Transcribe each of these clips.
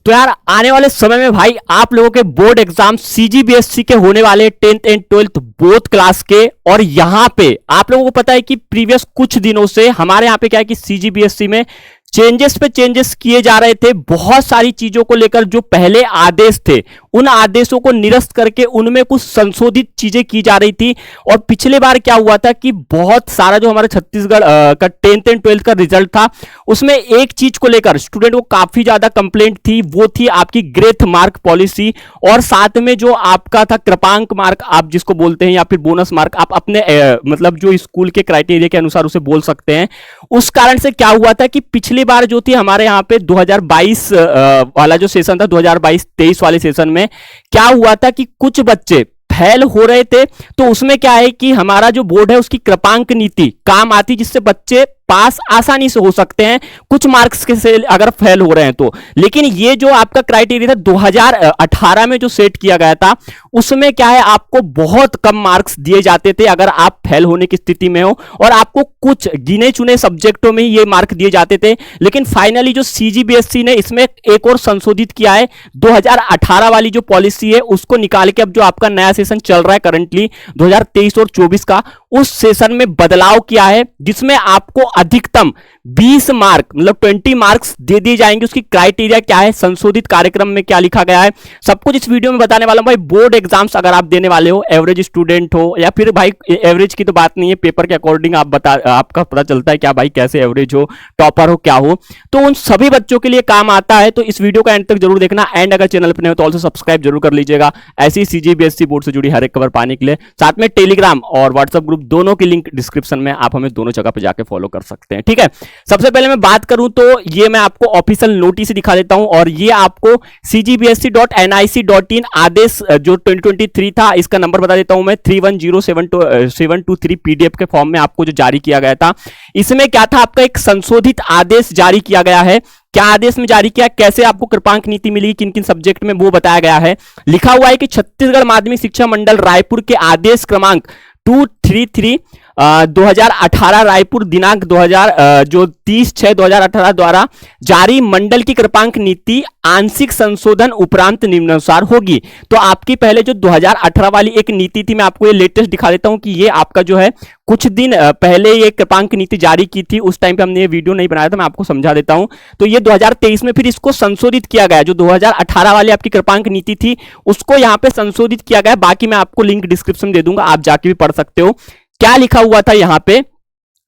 तो यार आने वाले समय में भाई आप लोगों के बोर्ड एग्जाम सीजीबीएसई के होने वाले 10th and 12th both class के। और यहां पे आप लोगों को पता है कि प्रीवियस कुछ दिनों से हमारे यहां पे क्या है कि सीजीबीएसई में चेंजेस पे चेंजेस किए जा रहे थे। बहुत सारी चीजों को लेकर जो पहले आदेश थे उन आदेशों को निरस्त करके उनमें कुछ संशोधित चीजें की जा रही थी। और पिछले बार क्या हुआ था कि बहुत सारा जो हमारे छत्तीसगढ़ का 10th एंड 12th का रिजल्ट था उसमें एक चीज को लेकर स्टूडेंट को काफी ज्यादा कंप्लेंट थी, वो थी आपकी ग्रेथ मार्क पॉलिसी। और साथ में जो आपका था कृपांक मार्क आप जिसको बोलते हैं या फिर बोनस मार्क, आप अपने मतलब जो स्कूल के क्राइटेरिया के अनुसार उसे बोल सकते हैं। उस कारण से क्या हुआ था कि पिछली बार जो थी हमारे यहां पे 2022 वाला जो सेशन था, 2022-23 वाले सेशन में क्या हुआ था कि कुछ बच्चे फेल हो रहे थे। तो उसमें क्या है कि हमारा जो बोर्ड है उसकी कृपांक नीति काम आती जिससे बच्चे पास आसानी से हो सकते हैं कुछ मार्क्स के से अगर फेल हो रहे हैं तो। लेकिन ये जो आपका क्राइटेरिया था 2018 में जो सेट किया गया था उसमें क्या है आपको बहुत कम मार्क्स दिए जाते थे अगर आप फेल होने की स्थिति में हो, और आपको कुछ गिने चुने सब्जेक्टों में ही ये मार्क दिए जाते थे। लेकिन फाइनली जो सीजीबीएसई ने इसमें एक और संशोधित किया है, 2018 वाली जो पॉलिसी है उसको निकाल के अब जो आपका नया सेशन चल रहा है करंटली 2023 और 24 का, उस सेशन में बदलाव किया है जिसमें आपको अधिकतम 20 मार्क मतलब 20 मार्क्स दे दिए जाएंगे। उसकी क्राइटेरिया क्या है, संशोधित कार्यक्रम में क्या लिखा गया है, सब कुछ इस वीडियो में बताने वाला हूं। भाई बोर्ड एग्जाम्स अगर आप देने वाले हो, एवरेज स्टूडेंट हो या फिर भाई एवरेज की तो बात नहीं है, पेपर के अकॉर्डिंग आपका पता चलता है क्या भाई कैसे एवरेज हो, टॉपर हो क्या हो, तो उन सभी बच्चों के लिए काम आता है। तो इस वीडियो का एंड तक जरूर देखना। एंड अगर चैनल पर नहीं हो तो ऑल्सो सब्सक्राइब जरूर कर लीजिएगा ऐसी सीजीबीएसई बोर्ड से जुड़ी हर एक खबर पाने के लिए। साथ में टेलीग्राम और व्हाट्सएप ग्रुप दोनों की लिंक डिस्क्रिप्शन में, आप हमें दोनों जगह पे जाके फॉलो कर सकते हैं। ठीक है, सबसे पहले मैं बात करूं तो ये मैं आपको ऑफिशियल नोटिस दिखा देता हूं, और ये आपको cgbsc.nic.in आदेश जो 2023 था, इसका नंबर बता देता हूं मैं 310723 पीडीएफ के फॉर्म में आपको जो जारी किया गया था। इसमें क्या था, आपका एक संशोधित आदेश जारी किया गया है। क्या आदेश में जारी किया, कैसे आपको कृपांक नीति मिली, किन किन सब्जेक्ट में, वो बताया गया है। लिखा हुआ है कि छत्तीसगढ़ माध्यमिक शिक्षा मंडल रायपुर के आदेश क्रमांक 233 2018 रायपुर दिनांक 30/6/2018 द्वारा जारी मंडल की कृपांक नीति आंशिक संशोधन उपरांत निम्नानुसार होगी। तो आपकी पहले जो 2018 वाली एक नीति थी, मैं आपको ये लेटेस्ट दिखा देता हूं कि ये आपका जो है कुछ दिन पहले ये कृपांक नीति जारी की थी। उस टाइम पे हमने ये वीडियो नहीं बनाया था, मैं आपको समझा देता हूं। तो ये 2023 में फिर इसको संशोधित किया गया, जो 2018 वाली आपकी कृपांक नीति थी उसको यहां पे संशोधित किया गया। बाकी मैं आपको लिंक डिस्क्रिप्शन में दे दूंगा, आप जाके भी पढ़ सकते हो। क्या लिखा हुआ था यहां पे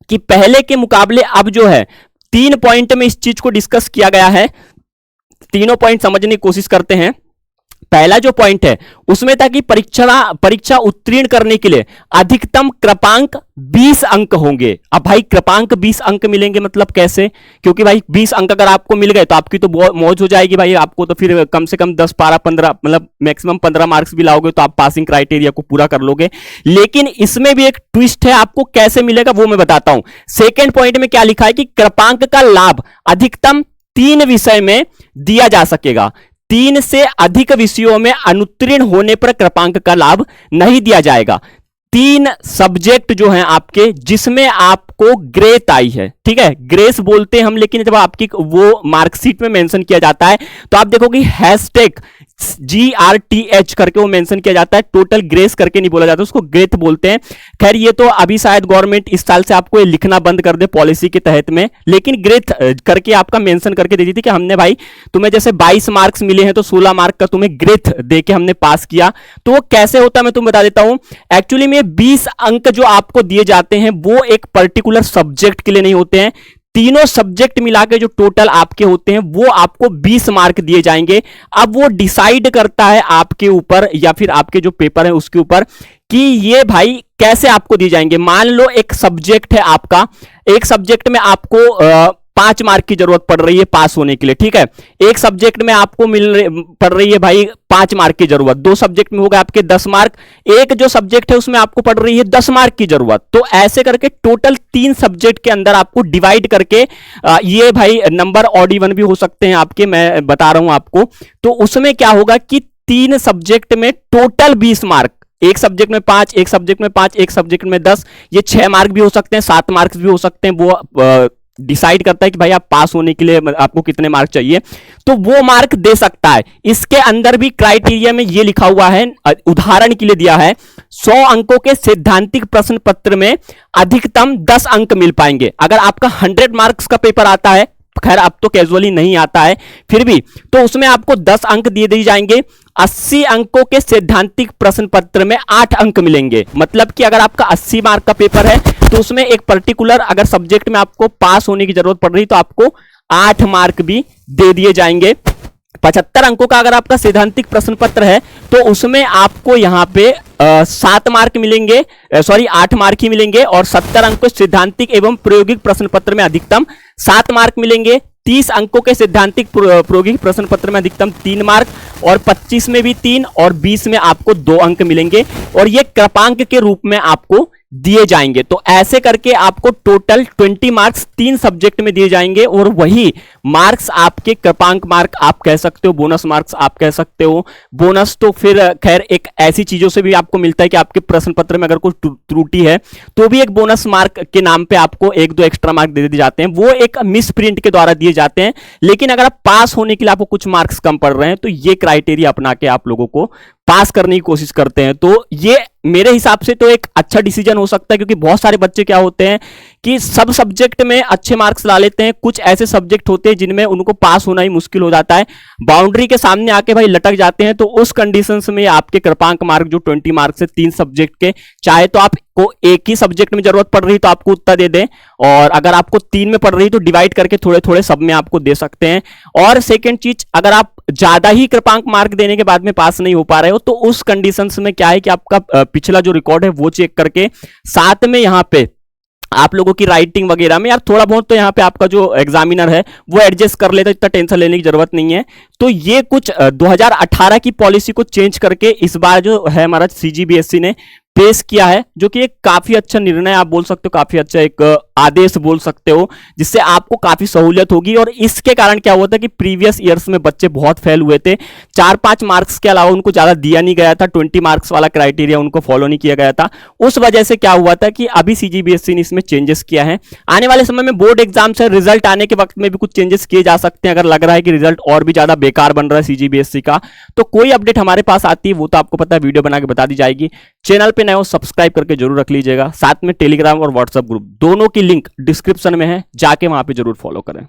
कि पहले के मुकाबले अब जो है 3 पॉइंट में इस चीज को डिस्कस किया गया है। तीनों पॉइंट समझने की कोशिश करते हैं। पहला जो पॉइंट है उसमें था कि परीक्षा उत्तीर्ण करने के लिए अधिकतम कृपांक 20 अंक होंगे। अब भाई कृपांक 20 अंक मिलेंगे मतलब कैसे, क्योंकि भाई 20 अंक अगर आपको मिल गए तो आपकी तो मौज हो जाएगी भाई। आपको तो फिर कम से कम 10 12 15 मतलब मैक्सिमम 15 मार्क्स भी लाओगे तो आप पासिंग क्राइटेरिया को पूरा कर लोगे। लेकिन इसमें भी एक ट्विस्ट है, आपको कैसे मिलेगा वो मैं बताता हूं। सेकेंड पॉइंट में क्या लिखा है कि कृपांक का लाभ अधिकतम 3 विषय में दिया जा सकेगा। 3 से अधिक विषयों में अनुत्तीर्ण होने पर कृपांक का लाभ नहीं दिया जाएगा। 3 सब्जेक्ट जो हैं आपके जिसमें आपको ग्रेस आई है, ठीक है, ग्रेस बोलते हैं हम, लेकिन जब आपकी वो मार्कशीट में मेंशन किया जाता है तो आप देखोगे हैशटैग GRTH करके वो मेंशन किया जाता है, टोटल ग्रेस करके नहीं बोला जाता, उसको ग्रेथ बोलते हैं। खैर ये तो अभी शायद गवर्नमेंट इस साल से आपको ये लिखना बंद कर दे पॉलिसी के तहत में, लेकिन ग्रेथ करके आपका मेंशन करके दे दी थी कि हमने भाई तुम्हें जैसे 22 मार्क्स मिले हैं तो 16 मार्क का तुम्हें ग्रेथ देके हमने पास किया। तो वो कैसे होता है मैं तुम्हें बता देता हूं। एक्चुअली में 20 अंक जो आपको दिए जाते हैं वो एक पर्टिकुलर सब्जेक्ट के लिए नहीं होते हैं, तीनों सब्जेक्ट मिला के जो टोटल आपके होते हैं वो आपको 20 मार्क दिए जाएंगे। अब वो डिसाइड करता है आपके ऊपर या फिर आपके जो पेपर है उसके ऊपर कि ये भाई कैसे आपको दिए जाएंगे। मान लो एक सब्जेक्ट है आपका, एक सब्जेक्ट में आपको 5 मार्क की जरूरत पड़ रही है पास होने के लिए, ठीक है। एक सब्जेक्ट में आपको पड़ रही है भाई 5 मार्क की जरूरत, 2 सब्जेक्ट में होगा आपके 10 मार्क, एक जो सब्जेक्ट है उसमें आपको पड़ रही है 10 मार्क की जरूरत। तो ऐसे करके टोटल 3 सब्जेक्ट के अंदर आपको डिवाइड करके ये भाई नंबर ऑड इवन भी हो सकते हैं आपके, मैं बता रहा हूं आपको। तो उसमें क्या होगा कि 3 सब्जेक्ट में टोटल 20 मार्क, एक सब्जेक्ट में 5, एक सब्जेक्ट में 5, एक सब्जेक्ट में 10, ये 6 मार्क भी हो सकते हैं, 7 मार्क्स भी हो सकते हैं, वो डिसाइड करता है कि भाई आप पास होने के लिए आपको कितने मार्क चाहिए, तो वो मार्क दे सकता है। इसके अंदर भी क्राइटेरिया में ये लिखा हुआ है, उदाहरण के लिए दिया है 100 अंकों के सैद्धांतिक प्रश्न पत्र में अधिकतम 10 अंक मिल पाएंगे। अगर आपका 100 मार्क्स का पेपर आता है, खैर अब तो कैजुअली नहीं आता है, फिर भी तो उसमें आपको 10 अंक दिए जाएंगे। 80 अंकों के सैद्धांतिक प्रश्न पत्र में 8 अंक मिलेंगे। मतलब कि अगर आपका 80 मार्क का पेपर है तो उसमें एक पर्टिकुलर अगर सब्जेक्ट में आपको पास होने की जरूरत पड़ रही तो आपको 8 मार्क भी दे दिए जाएंगे। 75 अंकों का अगर आपका सैद्धांतिक प्रश्न पत्र है तो उसमें आपको यहां पे 7 मार्क मिलेंगे, 8 मार्क ही मिलेंगे। और 70 अंकों सैद्धांतिक एवं प्रायोगिक प्रश्न पत्र में अधिकतम 7 मार्क मिलेंगे। 30 अंकों के सैद्धांतिक प्रायोगिक प्रश्न पत्र में अधिकतम 3 मार्क, और 25 में भी 3, और 20 में आपको 2 अंक मिलेंगे, और ये क्रमांक के रूप में आपको दिए जाएंगे। तो ऐसे करके आपको टोटल 20 मार्क्स 3 सब्जेक्ट में दिए जाएंगे, और वही मार्क्स आपके क्रमांक मार्क आप कह सकते हो, बोनस मार्क्स आप कह सकते हो। बोनस तो फिर खैर एक ऐसी चीजों से भी आपको मिलता है कि आपके प्रश्न पत्र में अगर कोई त्रुटि है तो भी एक बोनस मार्क के नाम पे आपको 1-2 एक्स्ट्रा मार्क दे दिए जाते हैं, वो एक मिस प्रिंट के द्वारा दिए जाते हैं। लेकिन अगर आप पास होने के लिए आपको कुछ मार्क्स कम पड़ रहे हैं तो ये क्राइटेरिया अपना के आप लोगों को पास करने की कोशिश करते हैं। तो ये मेरे हिसाब से तो एक अच्छा डिसीजन हो सकता है, क्योंकि बहुत सारे बच्चे क्या होते हैं कि सब सब्जेक्ट में अच्छे मार्क्स ला लेते हैं, कुछ ऐसे सब्जेक्ट होते हैं जिनमें उनको पास होना ही मुश्किल हो जाता है, बाउंड्री के सामने आके भाई लटक जाते हैं। तो उस कंडीशंस में आपके क्रमांक मार्क जो 20 मार्क्स है 3 सब्जेक्ट के, चाहे तो आपको एक ही सब्जेक्ट में जरूरत पड़ रही तो आपको उतना दे दें, और अगर आपको 3 में पड़ रही तो डिवाइड करके थोड़े थोड़े सब में आपको दे सकते हैं। और सेकेंड चीज, अगर आप ज्यादा ही क्रमांक मार्क देने के बाद में पास नहीं हो पा रहे हो तो उस कंडीशंस में क्या है कि आपका पिछला जो रिकॉर्ड है वो चेक करके साथ में यहां पे आप लोगों की राइटिंग वगैरह में यार थोड़ा बहुत तो यहाँ पे आपका जो एग्जामिनर है वो एडजस्ट कर लेता है, इतना टेंशन लेने की जरूरत नहीं है। तो ये कुछ 2018 की पॉलिसी को चेंज करके इस बार जो है हमारा सीजीबीएसई ने पेश किया है, जो कि एक काफी अच्छा निर्णय आप बोल सकते हो, काफी अच्छा एक आदेश बोल सकते हो, जिससे आपको काफी सहूलियत होगी। और इसके कारण क्या हुआ था कि प्रीवियस ईयर्स में बच्चे बहुत फेल हुए थे, 4-5 मार्क्स के अलावा उनको ज्यादा दिया नहीं गया था, 20 मार्क्स वाला क्राइटेरिया उनको फॉलो नहीं किया गया था। उस वजह से क्या हुआ था कि अभी सीजीबीएसई ने इसमें चेंजेस किया है। आने वाले समय में बोर्ड एग्जाम से रिजल्ट आने के वक्त में भी कुछ चेंजेस किए जा सकते हैं। अगर लग रहा है कि रिजल्ट और भी ज्यादा बेकार बन रहा है सीजीबीएसई का, तो कोई अपडेट हमारे पास आती है वो तो आपको पता है, वीडियो बना के बता दी जाएगी। चैनल पे नए हो सब्सक्राइब करके जरूर रख लीजिएगा। साथ में टेलीग्राम और व्हाट्सएप ग्रुप दोनों की लिंक डिस्क्रिप्शन में है, जाके वहां पे जरूर फॉलो करें।